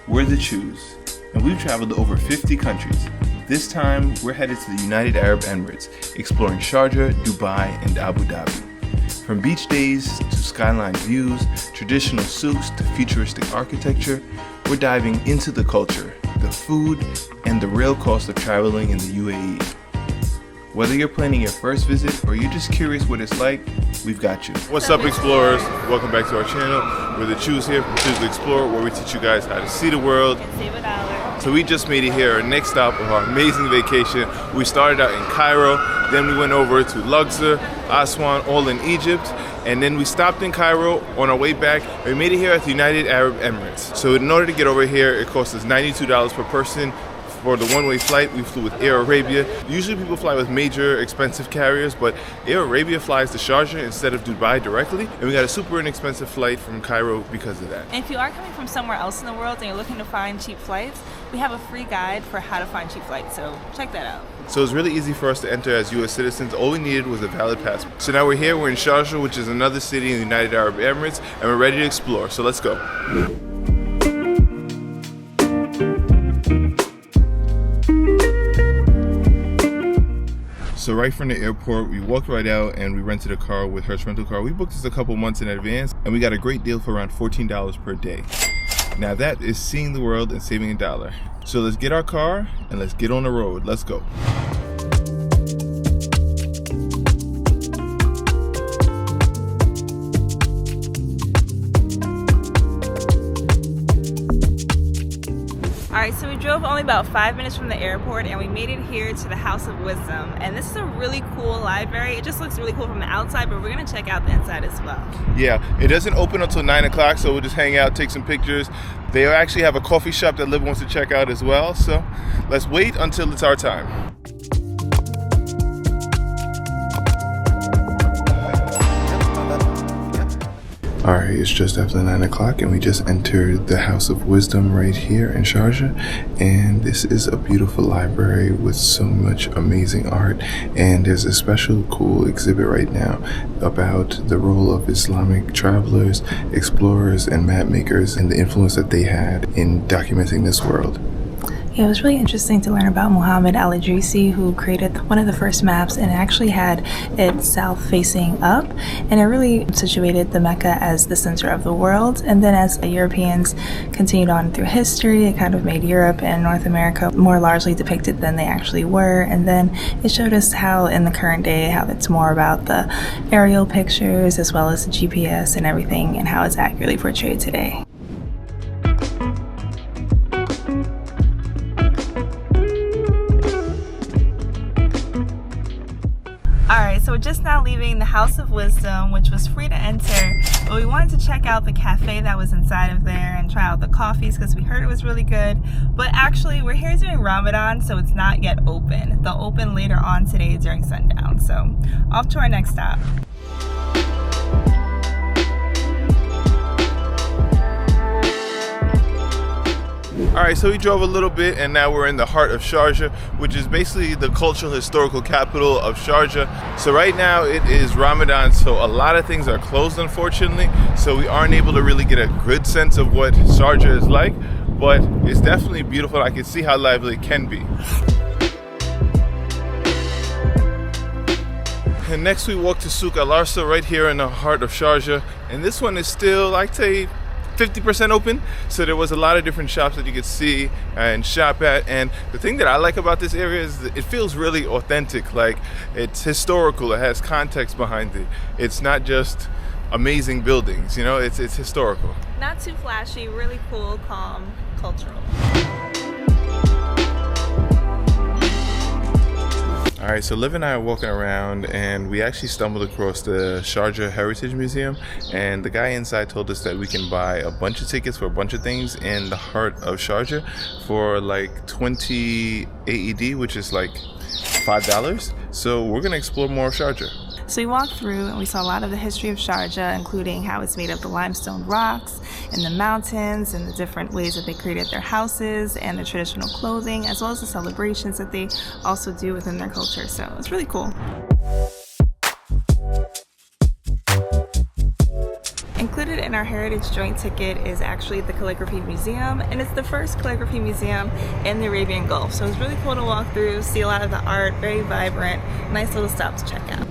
We're the Chews, and we've traveled to over 50 countries. This time, we're headed to the United Arab Emirates, exploring Sharjah, Dubai, and Abu Dhabi. From beach days to skyline views, traditional souks to futuristic architecture, we're diving into the culture, the food, and the real cost of traveling in the UAE. Whether you're planning your first visit or you're just curious what it's like, we've got you. What's up, explorers? Welcome back to our channel. We're the Chews here from Choose to Explore, where we teach you guys how to see the world. Save a dollar. So we just made it here, our next stop of our amazing vacation. We started out in Cairo, then we went over to Luxor, Aswan, all in Egypt. And then we stopped in Cairo on our way back, and we made it here at the United Arab Emirates. So in order to get over here, it cost us $92 per person. For the one-way flight, we flew with Air Arabia. Usually people fly with major expensive carriers, but Air Arabia flies to Sharjah instead of Dubai directly, and we got a super inexpensive flight from Cairo because of that. And if you are coming from somewhere else in the world and you're looking to find cheap flights, we have a free guide for how to find cheap flights, so check that out. So it's really easy for us to enter as U.S. citizens. All we needed was a valid passport. So now we're here, we're in Sharjah, which is another city in the United Arab Emirates, and we're ready to explore, so let's go. So right from the airport, we walked right out and we rented a car with Hertz Rental Car. We booked this a couple months in advance, and we got a great deal for around $14 per day. Now that is seeing the world and saving $1. So let's get our car and let's get on the road. Let's go. Alright, so we drove only about 5 minutes from the airport and we made it here to the House of Wisdom. And this is a really cool library. It just looks really cool from the outside, but we're going to check out the inside as well. Yeah, it doesn't open until 9 o'clock, so we'll just hang out, take some pictures. They actually have a coffee shop that Liv wants to check out as well, so let's wait until it's our time. Alright, it's just after 9 o'clock and we just entered the House of Wisdom right here in Sharjah, and this is a beautiful library with so much amazing art, and there's a special cool exhibit right now about the role of Islamic travelers, explorers, and map makers and the influence that they had in documenting this world. Yeah, it was really interesting to learn about Muhammad al-Idrisi, who created one of the first maps, and it actually had it south facing up, and it really situated the Mecca as the center of the world. And then as the Europeans continued on through history, it kind of made Europe and North America more largely depicted than they actually were. And then it showed us how in the current day, how it's more about the aerial pictures as well as the GPS and everything, and how it's accurately portrayed today. Alright, so we're just now leaving the House of Wisdom, which was free to enter, but we wanted to check out the cafe that was inside of there and try out the coffees because we heard it was really good. But actually, we're here during Ramadan, so it's not yet open. They'll open later on today during sundown. So, off to our next stop. Alright, so we drove a little bit and now we're in the heart of Sharjah, which is basically the cultural historical capital of Sharjah. So right now it is Ramadan, so a lot of things are closed, unfortunately, so we aren't able to really get a good sense of what Sharjah is like, but it's definitely beautiful. I can see how lively it can be. And next we walk to Souq Al Arsa right here in the heart of Sharjah, and this one is still, I'd say, 50% open, so there was a lot of different shops that you could see and shop at. And the thing that I like about this area is that it feels really authentic, like it's historical, it has context behind it. It's not just amazing buildings, you know, it's historical. Not too flashy, really cool, calm, cultural. Alright, so Liv and I are walking around and we actually stumbled across the Sharjah Heritage Museum, and the guy inside told us that we can buy a bunch of tickets for a bunch of things in the heart of Sharjah for like 20 AED, which is like $5. So we're gonna explore more of Sharjah. So we walked through and we saw a lot of the history of Sharjah, including how it's made of the limestone rocks and the mountains and the different ways that they created their houses and the traditional clothing, as well as the celebrations that they also do within their culture. So it's really cool. Included in our heritage joint ticket is actually the Calligraphy Museum, and it's the first calligraphy museum in the Arabian Gulf. So it's really cool to walk through, see a lot of the art, very vibrant, nice little stop to check out.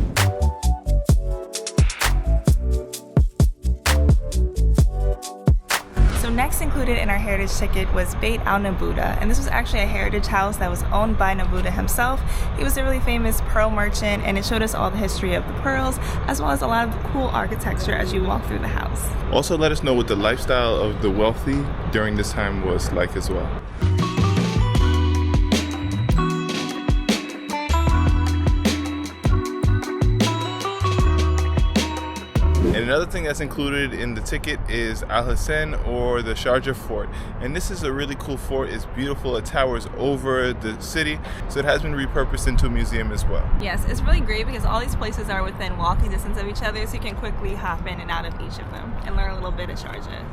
Next included in our heritage ticket was Beit Al Naboodah, and this was actually a heritage house that was owned by Naboodah himself. He was a really famous pearl merchant, and it showed us all the history of the pearls as well as a lot of the cool architecture as you walk through the house. Also, let us know what the lifestyle of the wealthy during this time was like as well. And another thing that's included in the ticket is Al Hassan, or the Sharjah Fort. And this is a really cool fort. It's beautiful. It towers over the city. So it has been repurposed into a museum as well. Yes, it's really great because all these places are within walking distance of each other, so you can quickly hop in and out of each of them and learn a little bit of Sharjah.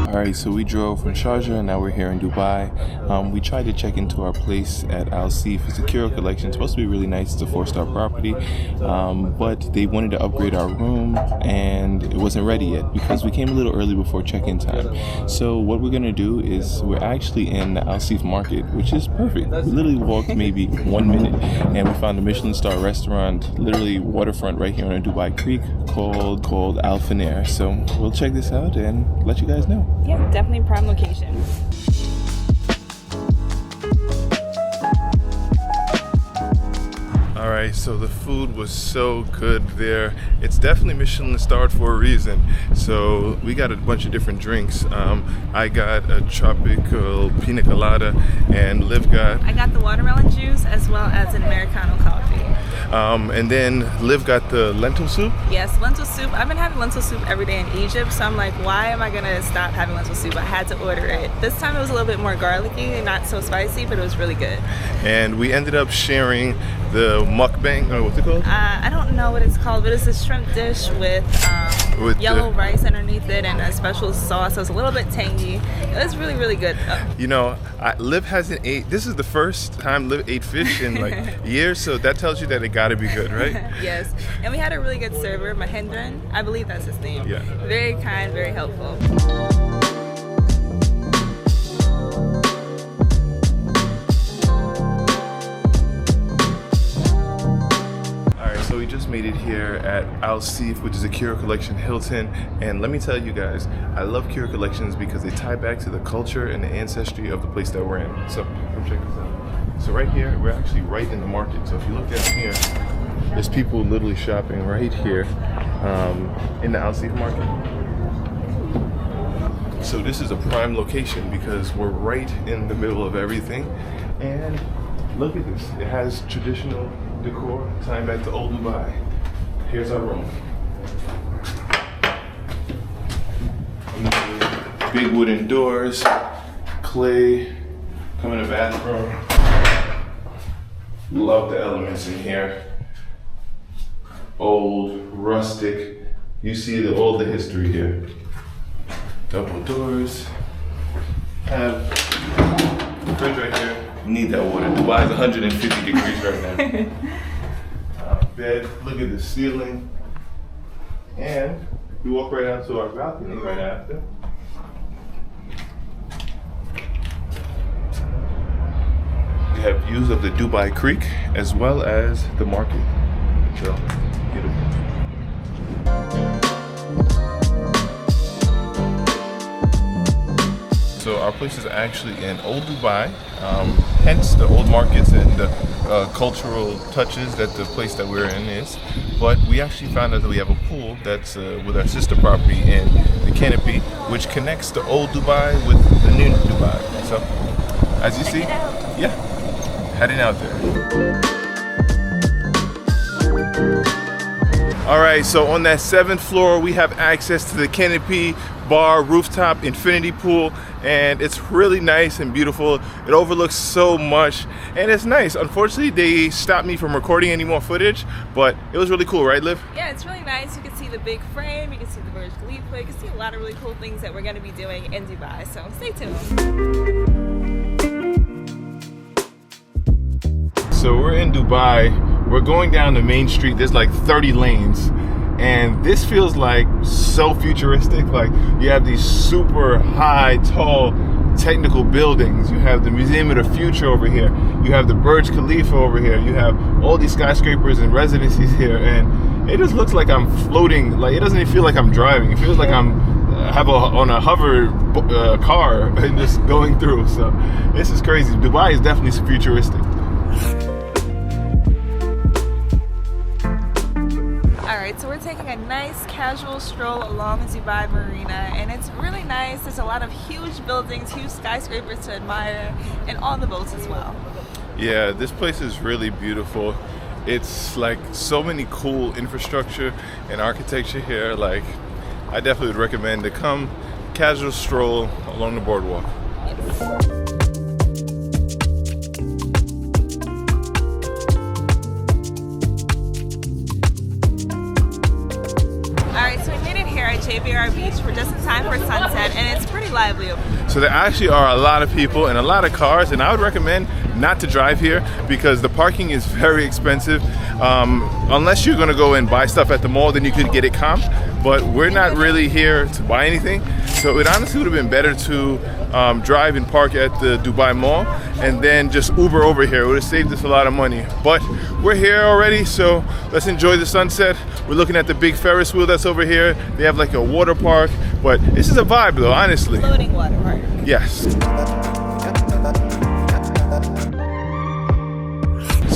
Alright, so we drove from Sharjah and now we're here in Dubai. We tried to check into our place at Al Seef. It's a Curio Collection. It's supposed to be really nice. It's a 4-star property. But they wanted to upgrade our room and it wasn't ready yet because we came a little early before check-in time. So what we're going to do is we're actually in the Al Seef market, which is perfect. We literally walked maybe 1 minute and we found a Michelin star restaurant, literally waterfront right here on a Dubai Creek called Al Fanar. So we'll check this out and let you guys know. Yeah, definitely prime location. Alright, so the food was so good there. It's definitely Michelin starred for a reason. So we got a bunch of different drinks. I got a tropical pina colada, and Liv got... I got the watermelon juice as well as an Americano coffee. And then Liv got the lentil soup. Yes, lentil soup. I've been having lentil soup every day in Egypt, so I'm like, why am I gonna stop having lentil soup? I had to order it. This time it was a little bit more garlicky and not so spicy, but it was really good. And we ended up sharing the mukbang, or what's it called? I don't know what it's called, but it's a shrimp dish with yellow rice underneath it and a special sauce. So it's a little bit tangy. It was really, really good though. You know, Liv hasn't ate, this is the first time Liv ate fish in like years, so that tells you that it gotta be good, right? Yes, and we had a really good server, Mahendran, I believe that's his name. Yeah. Very kind, very helpful. So we just made it here at Al Seef, which is a Curio Collection Hilton, and let me tell you guys, I love Curio Collections because they tie back to the culture and the ancestry of the place that we're in. So come check this out. So right here, we're actually right in the market. So if you look down here, there's people literally shopping right here in the Al Seef market. So this is a prime location because we're right in the middle of everything. And look at this, it has traditional decor tying back to old Dubai. Here's our room. Big wooden doors, clay, come in the bathroom. Love the elements in here. Old, rustic. You see all the history here. Double doors. Have a fridge right here. Need that water. Dubai is 150 degrees right now. Bed, look at the ceiling. And we walk right out to our balcony right after. We have views of the Dubai Creek as well as the market. So, beautiful. So our place is actually in Old Dubai, hence the old markets and the cultural touches that the place that we're in is. But we actually found out that we have a pool that's with our sister property in the Canopy, which connects the old Dubai with the new Dubai. So, as you see, yeah, heading out there. All right, so on that 7th floor, we have access to the Canopy bar, rooftop, infinity pool, and it's really nice and beautiful. It overlooks so much, and it's nice. Unfortunately, they stopped me from recording any more footage, but it was really cool, right, Liv? Yeah, it's really nice. You can see the big frame, you can see the Burj Khalifa, you can see a lot of really cool things that we're going to be doing in Dubai, so stay tuned. So we're in Dubai. We're going down the main street. There's like 30 lanes. And this feels like so futuristic. Like you have these super high, tall, technical buildings. You have the Museum of the Future over here. You have the Burj Khalifa over here. You have all these skyscrapers and residencies here. And it just looks like I'm floating. Like it doesn't even feel like I'm driving. It feels like I'm on a hover car and just going through. So this is crazy. Dubai is definitely futuristic. Alright, so we're taking a nice casual stroll along the Dubai Marina, and it's really nice. There's a lot of huge buildings, huge skyscrapers to admire, and on the boats as well. Yeah, this place is really beautiful. It's like so many cool infrastructure and architecture here. Like, I definitely would recommend to come casual stroll along the boardwalk. Yes. JBR Beach. We're just in time for sunset, and it's pretty lively over here. So there actually are a lot of people and a lot of cars, and I would recommend not to drive here because the parking is very expensive. Unless you're going to go and buy stuff at the mall, then you could get it comp. But we're not really here to buy anything, so it honestly would have been better to drive and park at the Dubai Mall and then just Uber over here. It would have saved us a lot of money. But we're here already, so let's enjoy the sunset. We're looking at the big Ferris wheel that's over here. They have like a water park, but this is a vibe though, honestly. Floating water park. Yes.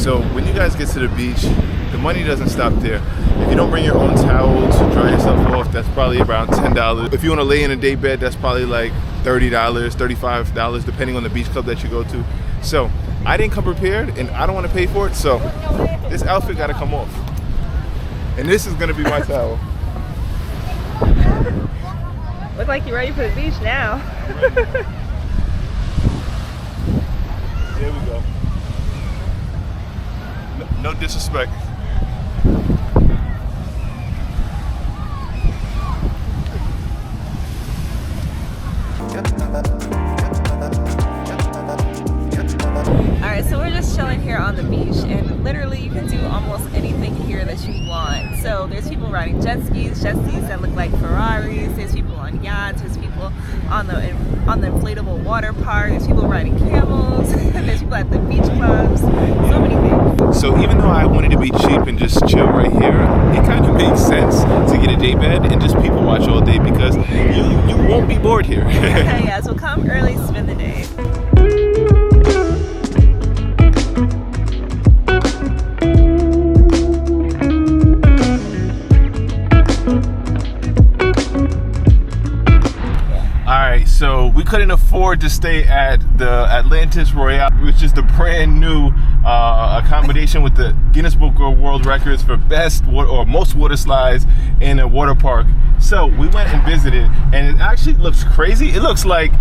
So when you guys get to the beach, the money doesn't stop there. If you don't bring your own towel to dry yourself off, that's probably around $10. If you want to lay in a day bed, that's probably like $30, $35, depending on the beach club that you go to. So I didn't come prepared, and I don't want to pay for it, so this outfit got to come off. And this is going to be my towel. Look like you're ready for the beach now. There we go. No disrespect. Alright, so we're just chilling here on the beach, and literally you can do almost anything here that you want. So there's people riding jet skis that look like Ferraris, there's people on yachts, there's people on the inflatable water park, there's people riding camels, there's people at the beach clubs, so many things. So even though I wanted to be cheap and just chill right here, it kind of makes sense to get a day bed and just people watch all day because you won't be bored here. Yeah, so come early, spend the day. Alright, so we couldn't afford to stay at the Atlantis Royal, which is the brand new accommodation with the Guinness Book of World Records for best or most water slides in a water park. So we went and visited, and it actually looks crazy. It looks like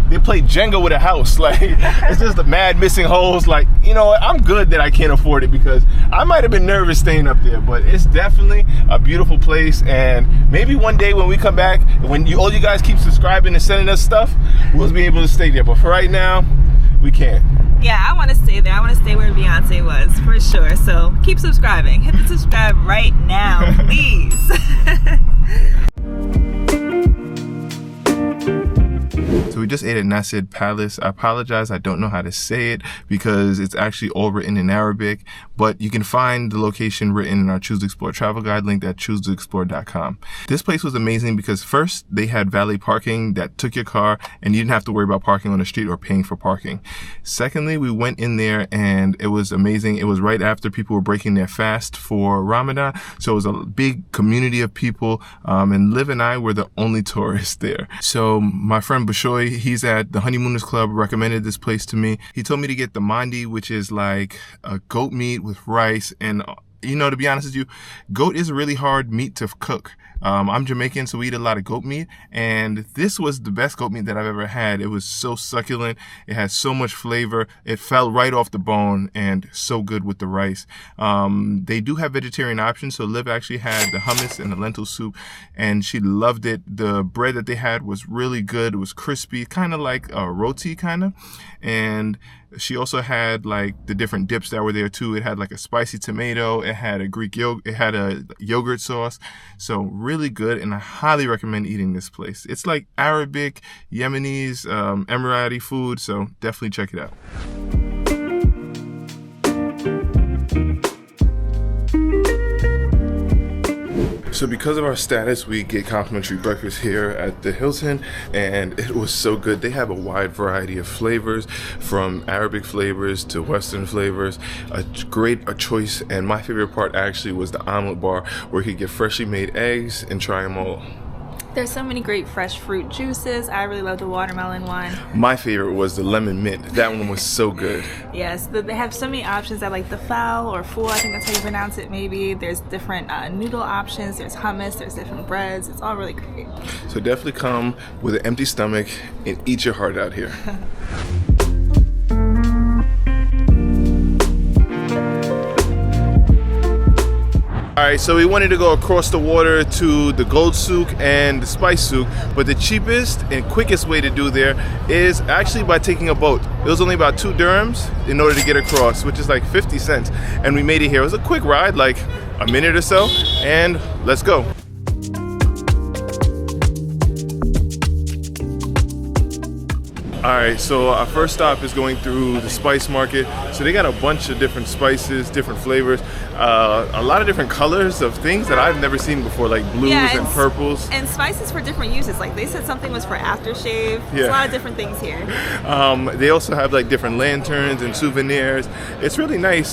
they played Jenga with a house. Like, it's just the mad missing holes. Like, you know what? I'm good that I can't afford it because I might have been nervous staying up there, but it's definitely a beautiful place. And maybe one day when we come back, when all you guys keep subscribing and sending us stuff, we'll be able to stay there. But for right now, we can't. Yeah, I want to stay there. I want to stay where Beyonce was, for sure. So keep subscribing. Hit the subscribe right now, please. So we just ate at Najd Palace. I apologize, I don't know how to say it because it's actually all written in Arabic, but you can find the location written in our Choose to Explore travel guide link at choosetoexplore.com. This place was amazing because first, they had valet parking that took your car and you didn't have to worry about parking on the street or paying for parking. Secondly, we went in there and it was amazing. It was right after people were breaking their fast for Ramadan, so it was a big community of people, and Liv and I were the only tourists there. So my friend Bashoy, he's at the Honeymooners Club, recommended this place to me. He told me to get the mandi, which is like a goat meat with rice. And, you know, to be honest with you, goat is a really hard meat to cook. I'm Jamaican, so we eat a lot of goat meat, and this was the best goat meat that I've ever had. It was so succulent. It had so much flavor. It fell right off the bone and so good with the rice. They do have vegetarian options, so Liv actually had the hummus and the lentil soup, and she loved it. The bread that they had was really good. It was crispy, kind of like a roti, kind of, and She also had like the different dips that were there too. It had like a spicy tomato, it had a Greek yogurt, it had a yogurt sauce. So really good, and I highly recommend eating this place. It's like Arabic, Yemenis, Emirati food, so definitely check it out. So because of our status, we get complimentary breakfast here at the Hilton, and it was so good. They have a wide variety of flavors, from Arabic flavors to Western flavors, a choice. And my favorite part actually was the omelet bar, where you could get freshly made eggs and try them all. There's so many great fresh fruit juices. I really love the watermelon one. My favorite was the lemon mint. That one was so good. Yes, they have so many options. I like the fowl or fool, I think that's how you pronounce it maybe. There's different noodle options, there's hummus, there's different breads. It's all really great. So definitely come with an empty stomach and eat your heart out here. Alright, so we wanted to go across the water to the gold souk and the spice souk, but the cheapest and quickest way to do there is actually by taking a boat. It was only about 2 dirhams in order to get across, which is like 50 cents. And we made it here. It was a quick ride, like a minute or so, and let's go. Alright, so our first stop is going through the spice market. So they got a bunch of different spices, different flavors, a lot of different colors of things that I've never seen before, like blues and purples. And spices for different uses. Like they said something was for aftershave. There's a lot of different things here. They also have like different lanterns and souvenirs. It's really nice.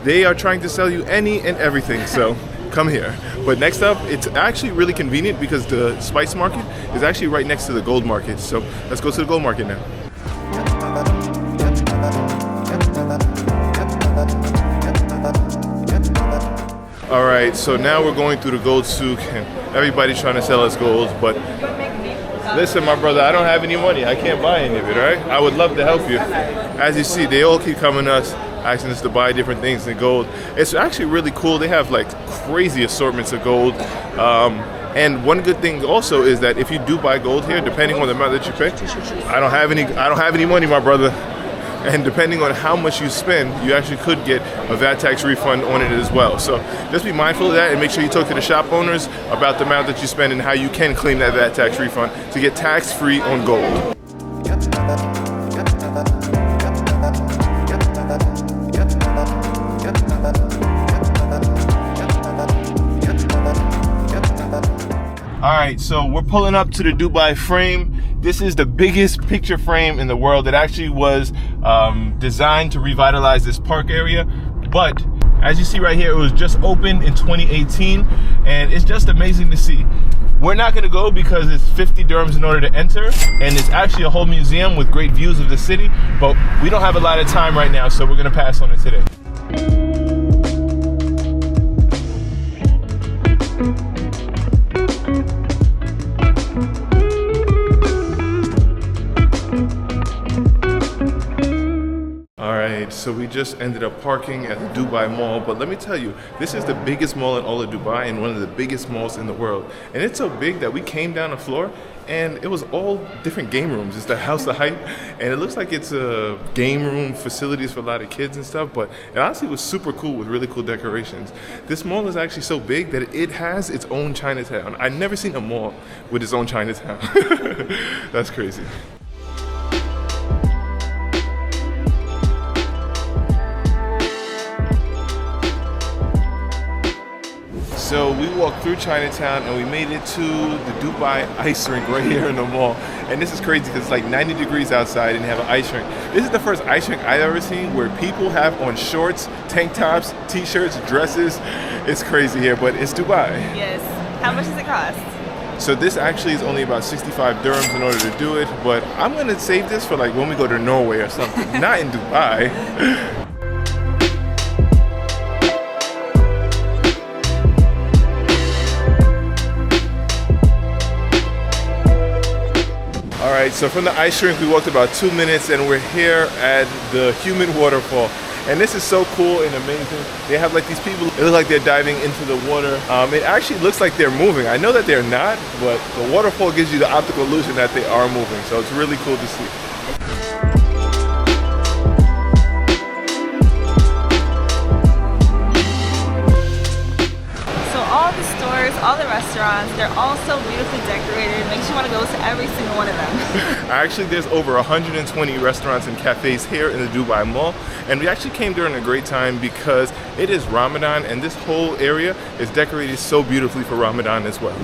They are trying to sell you any and everything, so come here. But next up, it's actually really convenient because the spice market is actually right next to the gold market. So let's go to the gold market now. All right, so now we're going through the gold souk, and everybody's trying to sell us gold, but listen, my brother, I don't have any money. I can't buy any of it, right? I would love to help you. As you see, they all keep coming to us, asking us to buy different things in gold. It's actually really cool. They have like crazy assortments of gold. And one good thing also is that if you do buy gold here, depending on the amount that you pay, I don't have any money, my brother. And depending on how much you spend, you actually could get a VAT tax refund on it as well. So just be mindful of that and make sure you talk to the shop owners about the amount that you spend and how you can claim that VAT tax refund to get tax-free on gold. Alright, so we're pulling up to the Dubai frame. This is the biggest picture frame in the world. It actually was designed to revitalize this park area, but as you see right here, it was just opened in 2018, and it's just amazing to see. We're not going to go because it's 50 dirhams in order to enter, and it's actually a whole museum with great views of the city, but we don't have a lot of time right now, so we're going to pass on it today. So we just ended up parking at the Dubai Mall, but let me tell you, this is the biggest mall in all of Dubai and one of the biggest malls in the world. And it's so big that we came down the floor and it was all different game rooms. It's the House of Hype, and it looks like it's a game room facilities for a lot of kids and stuff, but it honestly was super cool with really cool decorations. This mall is actually so big that it has its own Chinatown. I've never seen a mall with its own Chinatown. That's crazy. So we walked through Chinatown and we made it to the Dubai ice rink right here in the mall. And this is crazy because it's like 90 degrees outside and they have an ice rink. This is the first ice rink I've ever seen where people have on shorts, tank tops, t-shirts, dresses. It's crazy here, but it's Dubai. Yes. How much does it cost? So this actually is only about 65 dirhams in order to do it, but I'm gonna save this for like when we go to Norway or something, not in Dubai. Alright, so from the ice rink we walked about 2 minutes and we're here at the human waterfall. And this is so cool and amazing. They have like these people, it looks like they're diving into the water. It actually looks like they're moving. I know that they're not, but the waterfall gives you the optical illusion that they are moving. So it's really cool to see. restaurants. They're all so beautifully decorated. It makes you want to go to every single one of them. Actually, there's over 120 restaurants and cafes here in the Dubai Mall, and we actually came during a great time because it is Ramadan, and this whole area is decorated so beautifully for Ramadan as well.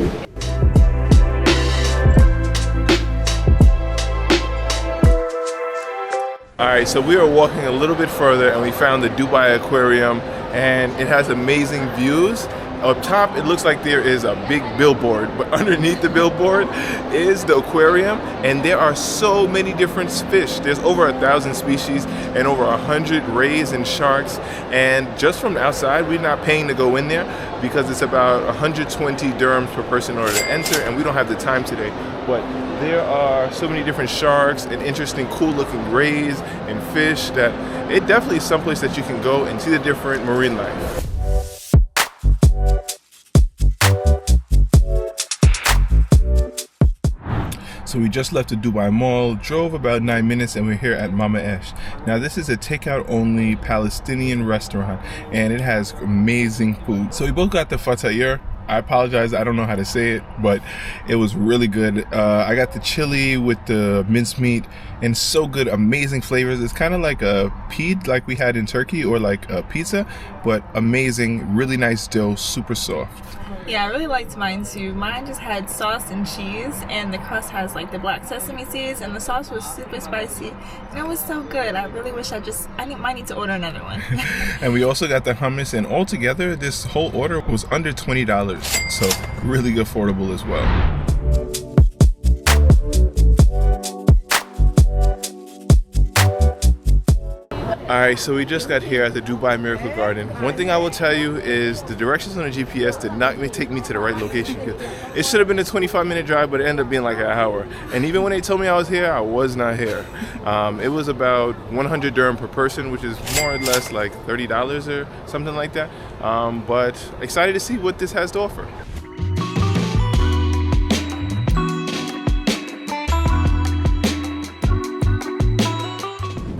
Alright, so we are walking a little bit further and we found the Dubai Aquarium, and it has amazing views. Up top, it looks like there is a big billboard, but underneath the billboard is the aquarium, and there are so many different fish. There's over 1,000 species and over 100 rays and sharks, and just from the outside, we're not paying to go in there because it's about 120 dirhams per person in order to enter, and we don't have the time today. But there are so many different sharks and interesting, cool-looking rays and fish that it definitely is someplace that you can go and see the different marine life. So we just left the Dubai Mall, drove about 9 minutes, and we're here at Mama Esh. Now this is a takeout only Palestinian restaurant, and it has amazing food. So we both got the fatayr. I apologize, I don't know how to say it, but it was really good. I got the chili with the mincemeat, and so good, amazing flavors. It's kind of like a pide like we had in Turkey, or like a pizza, but amazing, really nice dough, super soft. Yeah, I really liked mine too. Mine just had sauce and cheese, and the crust has like the black sesame seeds, and the sauce was super spicy, and it was so good. I really wish might need to order another one. And we also got the hummus, and altogether this whole order was under $20, so really affordable as well. Alright, so we just got here at the Dubai Miracle Garden. One thing I will tell you is the directions on the GPS did not take me to the right location. It should have been a 25-minute drive, but it ended up being like an hour. And even when they told me I was here, I was not here. It was about 100 dirham per person, which is more or less like $30 or something like that. But excited to see what this has to offer.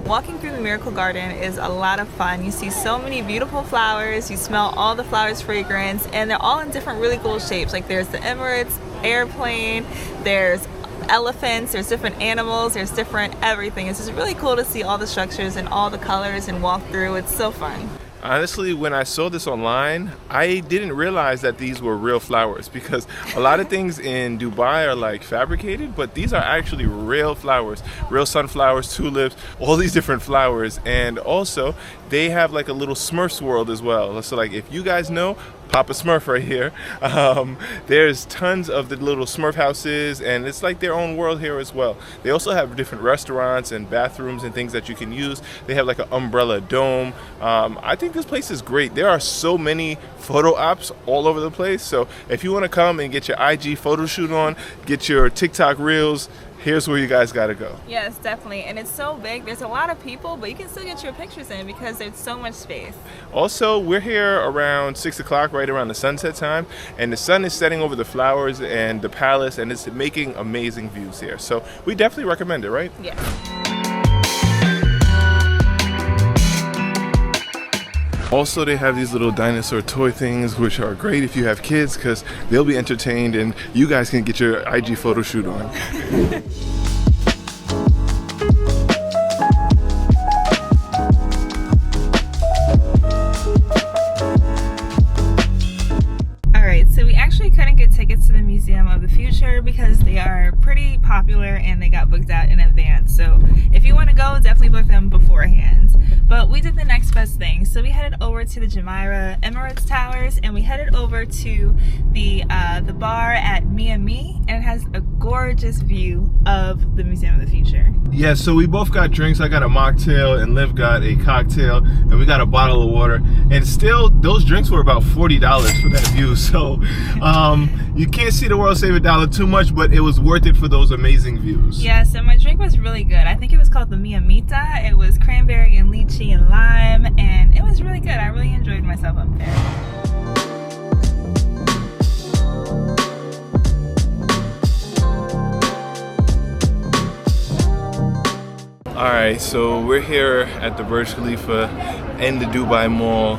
Walking through the Miracle Garden is a lot of fun. You see so many beautiful flowers, you smell all the flowers' fragrance, and they're all in different really cool shapes. Like there's the Emirates airplane, there's elephants, there's different animals, there's different everything. It's just really cool to see all the structures and all the colors and walk through. It's so fun. Honestly, when I saw this online, I didn't realize that these were real flowers, because a lot of things in Dubai are like fabricated, but these are actually real flowers, real sunflowers, tulips, all these different flowers. And also they have like a little Smurfs world as well. So like if you guys know, Papa Smurf right here. There's tons of the little Smurf houses, and it's like their own world here as well. They also have different restaurants and bathrooms and things that you can use. They have like an umbrella dome. I think this place is great. There are so many photo ops all over the place. So if you want to come and get your IG photo shoot on, get your TikTok reels, here's where you guys gotta go. Yes, definitely. And it's so big. There's a lot of people, but you can still get your pictures in because there's so much space. Also, we're here around 6 o'clock, right around the sunset time, and the sun is setting over the flowers and the palace, and it's making amazing views here. So we definitely recommend it, right? Yes. Also, they have these little dinosaur toy things, which are great if you have kids, because they'll be entertained and you guys can get your IG photo shoot on. Alright, so we actually couldn't get tickets to the Museum of the Future because they are pretty popular and they got booked out in advance. So if you want to go, definitely book them beforehand. But we did the next best thing. So we headed over to the Jumeirah Emirates Towers, and we headed over to the bar at Amie, and it has a gorgeous view of the Museum of the Future. Yeah, so we both got drinks. I got a mocktail and Liv got a cocktail, and we got a bottle of water. And still, those drinks were about $40 for that view. So you can't see the world save a dollar too much, but it was worth it for those amazing views. Yeah, so my drink was really good. I think it was called the Miamita. It was cranberry and lychee and lime, and it was really good. I really enjoyed myself up there. Alright, so we're here at the Burj Khalifa, in the Dubai Mall,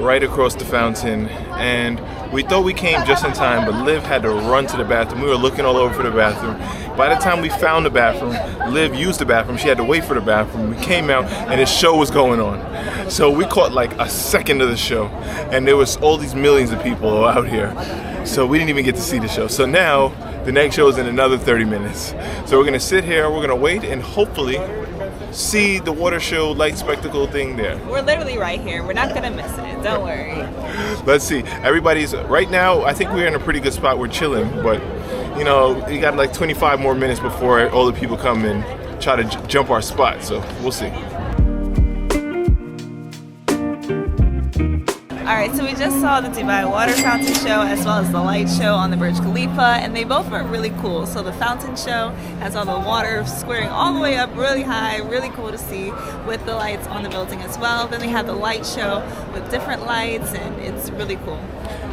right across the fountain, and we thought we came just in time, but Liv had to run to the bathroom. We were looking all over for the bathroom. By the time we found the bathroom, Liv used the bathroom. She had to wait for the bathroom. We came out and the show was going on. So we caught like a second of the show, and there was all these millions of people out here. So we didn't even get to see the show. So now the next show is in another 30 minutes. So we're gonna sit here, we're gonna wait, and hopefully see the water show light spectacle thing there. We're literally right here. We're not gonna miss it. Don't worry. Let's see. Everybody's right now. I think we're in a pretty good spot. We're chilling, but you know, we got like 25 more minutes before all the people come and try to jump our spot. So we'll see. Alright, so we just saw the Dubai water fountain show as well as the light show on the Burj Khalifa, and they both were really cool. So the fountain show has all the water squirting all the way up really high, really cool to see, with the lights on the building as well. Then they have the light show with different lights, and it's really cool.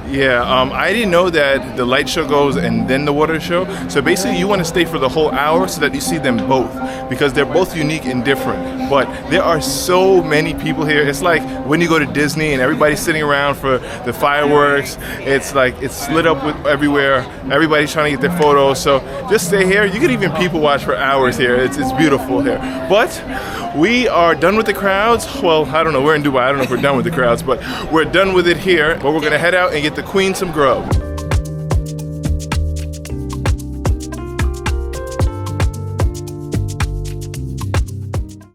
Yeah, I didn't know that the light show goes and then the water show. So basically you want to stay for the whole hour so that you see them both, because they're both unique and different. But there are so many people here. It's like when you go to Disney and everybody's sitting around for the fireworks. It's like it's lit up with everywhere. Everybody's trying to get their photos. So just stay here. You can even people watch for hours here. It's beautiful here. But we are done with the crowds. Well, I don't know. We're in Dubai. I don't know if we're done with the crowds, but we're done with it here. But we're going to head out and get the queen some grub.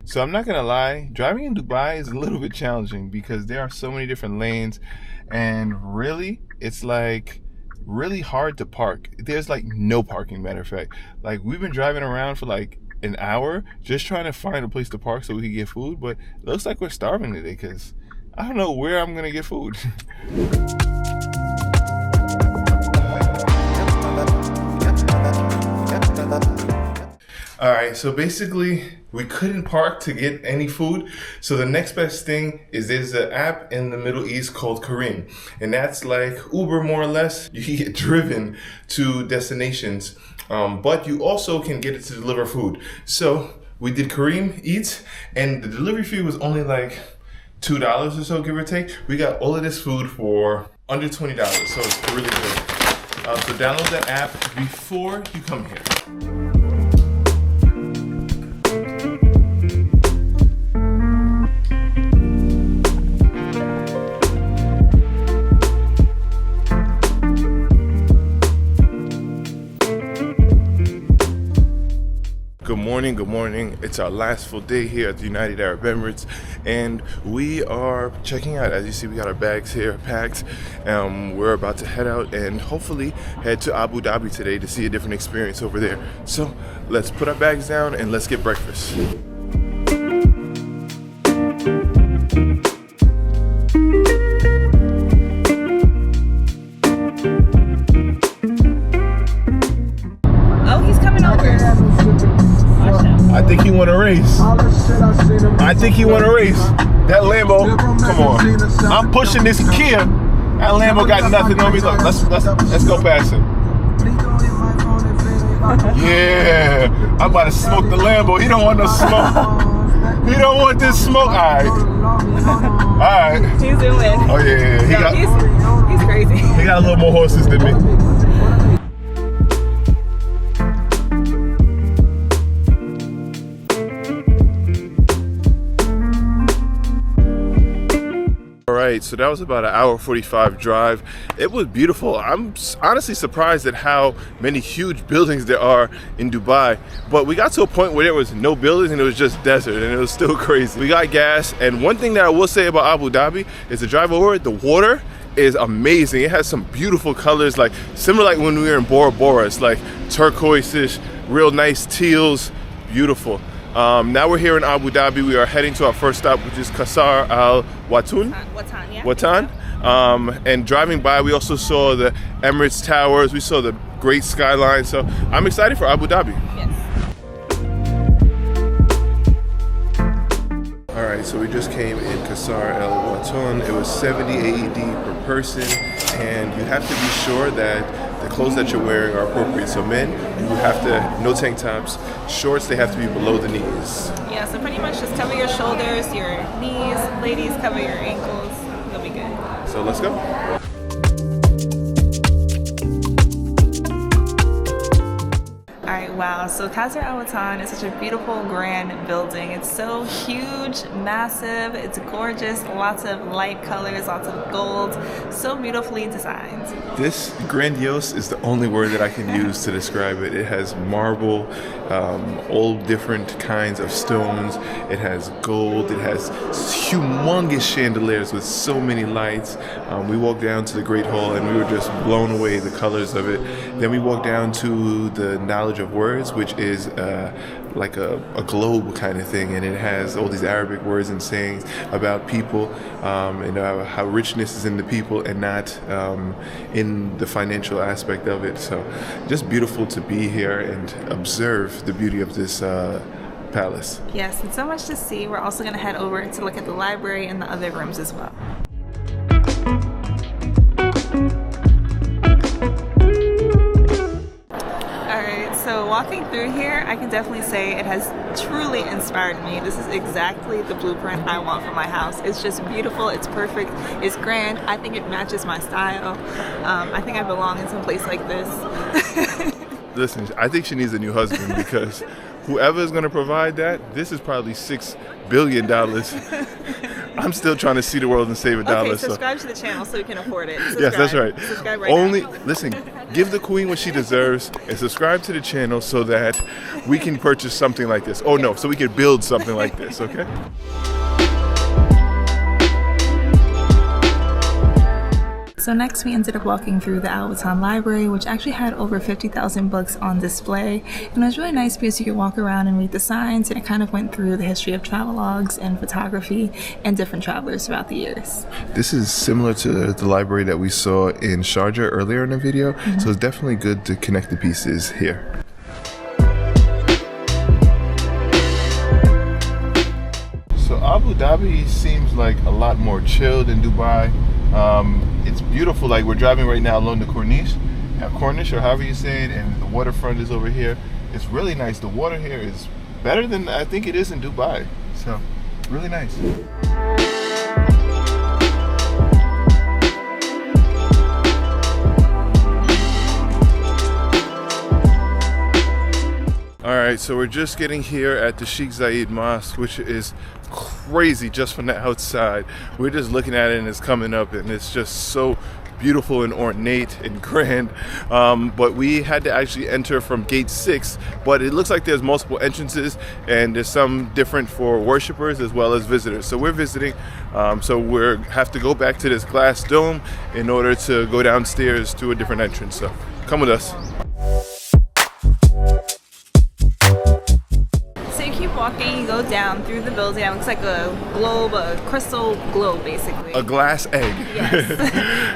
So I'm not gonna lie, driving in Dubai is a little bit challenging because there are so many different lanes, and really, it's like really hard to park. There's like no parking, matter of fact. Like we've been driving around for like an hour just trying to find a place to park so we can get food, but it looks like we're starving today because I don't know where I'm gonna get food. All right, so basically we couldn't park to get any food. So the next best thing is there's an app in the Middle East called Careem. And that's like Uber more or less. You can get driven to destinations, but you also can get it to deliver food. So we did Careem Eats, and the delivery fee was only like $2 or so, give or take. We got all of this food for under $20, so it's really good. So download that app before you come here. Good morning. It's our last full day here at the United Arab Emirates, and we are checking out. As you see, we got our bags here packed. We're about to head out and hopefully head to Abu Dhabi today to see a different experience over there. So let's put our bags down and let's get breakfast. I think he want to race. That Lambo, come on. I'm pushing this Kia. That Lambo got nothing on me. Look, let's go past him. Yeah, I'm about to smoke the Lambo. He don't want no smoke. He don't want this smoke. All right. He's doing. Oh yeah. He's crazy. He got a little more horses than me. Alright, so that was about an hour 45 drive. It was beautiful. I'm honestly surprised at how many huge buildings there are in Dubai. But we got to a point where there was no buildings and it was just desert, and it was still crazy. We got gas, and one thing that I will say about Abu Dhabi is the drive over, the water is amazing. It has some beautiful colors, like similar like when we were in Bora Bora. It's like turquoise-ish, real nice teals, beautiful. Now we're here in Abu Dhabi. We are heading to our first stop, which is Qasr Al Watan. Watan. And driving by, we also saw the Emirates Towers. We saw the great skyline. So I'm excited for Abu Dhabi. Yes. All right, so we just came in Qasr Al Watan. It was 70 AED per person, and you have to be sure that the clothes that you're wearing are appropriate. So men, you have to, no tank tops, shorts, they have to be below the knees. Yeah, so pretty much just cover your shoulders, your knees. Ladies, cover your ankles. You'll be good. So let's go. Wow, so Qasr Al Watan is such a beautiful, grand building. It's so huge, massive, it's gorgeous, lots of light colors, lots of gold, so beautifully designed. This grandiose is the only word that I can use to describe it. It has marble, all different kinds of stones. It has gold. It has humongous chandeliers with so many lights. We walked down to the Great Hall and we were just blown away the colors of it. Then we walked down to the Knowledge of Words, which is like a globe kind of thing, and it has all these Arabic words and sayings about people, and how richness is in the people and not in the financial aspect of it. So just beautiful to be here and observe the beauty of this palace. Yes, and so much to see. We're also going to head over to look at the library and the other rooms as well. So walking through here, I can definitely say it has truly inspired me. This is exactly the blueprint I want for my house. It's just beautiful, it's perfect, it's grand. I think it matches my style. I think I belong in some place like this. Listen, I think she needs a new husband because whoever is going to provide that, this is probably $6 billion. I'm still trying to see the world and save $1. Okay, subscribe to the channel so we can afford it. Subscribe. Yes, that's right. Subscribe right now. Listen, give the queen what she deserves and subscribe to the channel so that we can purchase something like this. Oh no, so we can build something like this, okay? So next we ended up walking through the Al Watan Library, which actually had over 50,000 books on display. And it was really nice because you could walk around and read the signs, and it kind of went through the history of travelogues and photography and different travelers throughout the years. This is similar to the library that we saw in Sharjah earlier in the video, so it's definitely good to connect the pieces here. So Abu Dhabi seems like a lot more chill than Dubai. It's beautiful, like we're driving right now along the Corniche, or however you say it, and the waterfront is over here. It's really nice. The water here is better than I think it is in Dubai. So, really nice. Alright, so we're just getting here at the Sheikh Zayed Mosque, which is crazy just from the outside. We're just looking at it and it's coming up and it's just so beautiful and ornate and grand. But we had to actually enter from gate 6, but it looks like there's multiple entrances and there's some different for worshipers as well as visitors. So we're visiting, so we have to go back to this glass dome in order to go downstairs to a different entrance. So come with us. Walking, you go down through the building. It looks like a globe, a crystal globe, basically. A glass egg. Yes.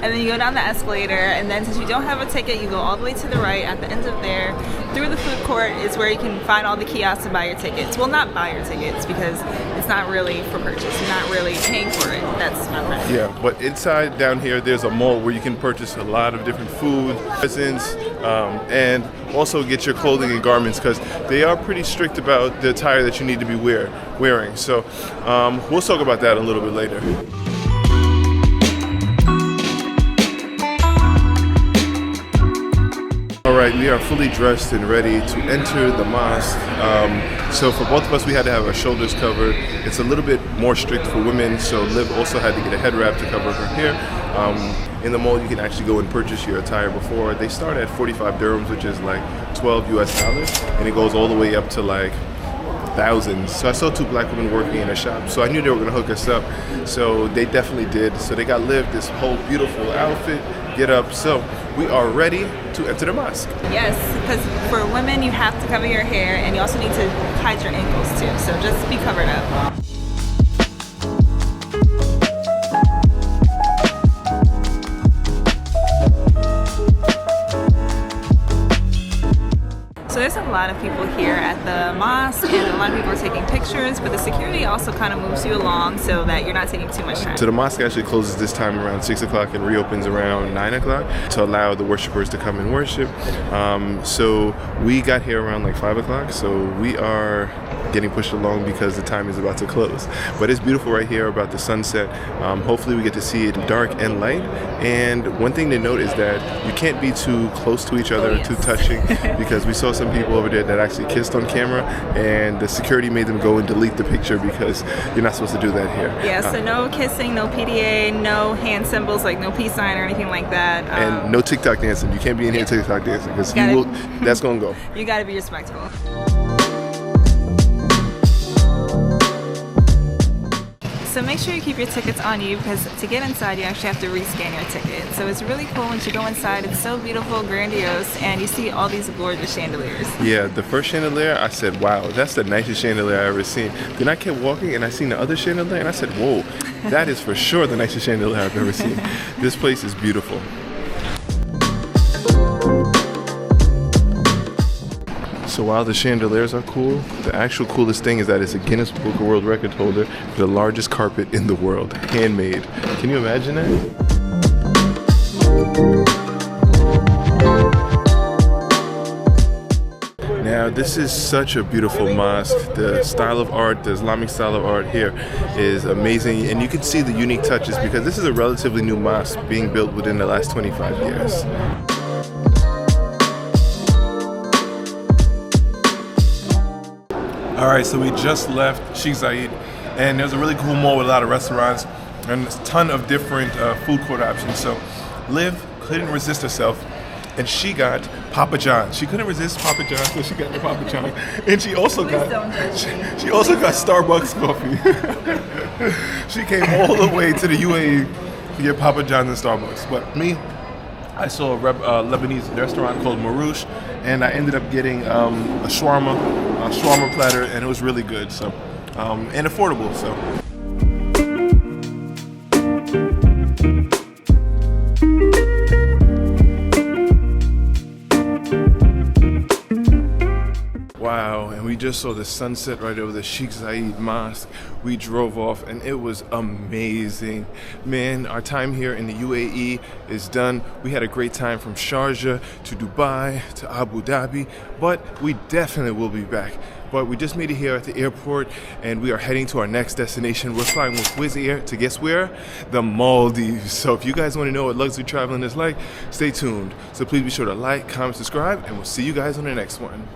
And then you go down the escalator, and then since you don't have a ticket, you go all the way to the right. At the end of there, through the food court is where you can find all the kiosks to buy your tickets. Well, not buy your tickets because it's not really for purchase. You're not really paying for it. That's my friend. Yeah, but inside down here, there's a mall where you can purchase a lot of different food, presents, and also get your clothing and garments because they are pretty strict about the attire that you need to be wearing. So we'll talk about that a little bit later. Alright, we are fully dressed and ready to enter the mosque. So for both of us, we had to have our shoulders covered. It's a little bit more strict for women, so Liv also had to get a head wrap to cover her hair. In the mall, you can actually go and purchase your attire before. They start at 45 dirhams, which is like $12 US, and it goes all the way up to like thousands. So I saw 2 black women working in a shop, so I knew they were going to hook us up. So they definitely did. So they got Liv this whole beautiful outfit, get up. So we are ready to enter the mosque. Yes, because for women, you have to cover your hair, and you also need to hide your ankles too. So just be covered up. So there's a lot of people here at the mosque, and a lot of people are taking pictures, but the security also kind of moves you along so that you're not taking too much time. So the mosque actually closes this time around 6 o'clock and reopens around 9 o'clock to allow the worshipers to come and worship. So we got here around like 5 o'clock, so we are getting pushed along because the time is about to close. But it's beautiful right here about the sunset. Hopefully we get to see it dark and light. And one thing to note is that you can't be too close to each other, too touching, because we saw some people over there that actually kissed on camera, and the security made them go and delete the picture because you're not supposed to do that here. Yeah, so no kissing, no PDA, no hand symbols like no peace sign or anything like that. And no TikTok dancing. You can't be in here TikTok dancing because that's going to go. You got to be respectful. So make sure you keep your tickets on you, because to get inside you actually have to rescan your ticket. So it's really cool once you go inside. It's so beautiful, grandiose, and you see all these gorgeous chandeliers. Yeah, the first chandelier, I said, wow, that's the nicest chandelier I've ever seen. Then I kept walking and I seen the other chandelier and I said, whoa, that is for sure the nicest chandelier I've ever seen. This place is beautiful. So while the chandeliers are cool, the actual coolest thing is that it's a Guinness Book of World Record holder for the largest carpet in the world, handmade. Can you imagine that? Now this is such a beautiful mosque. The style of art, the Islamic style of art here is amazing, and you can see the unique touches because this is a relatively new mosque being built within the last 25 years. All right, so we just left Sheikh Zayed, and there's a really cool mall with a lot of restaurants and a ton of different food court options. So Liv couldn't resist herself, and she got Papa John's. She couldn't resist Papa John's, so she got the Papa John's, and she also got Starbucks coffee. She came all the way to the UAE to get Papa John's and Starbucks. But me, I saw a Lebanese restaurant called Marouche, and I ended up getting a shawarma platter, and it was really good. So and affordable. So. Wow, and we just saw the sunset right over the Sheikh Zayed Mosque. We drove off and it was amazing. Man, our time here in the UAE is done. We had a great time from Sharjah to Dubai to Abu Dhabi, but we definitely will be back. But we just made it here at the airport and we are heading to our next destination. We're flying with Wizz Air to guess where? The Maldives. So if you guys want to know what luxury traveling is like, stay tuned. So please be sure to like, comment, subscribe, and we'll see you guys on the next one.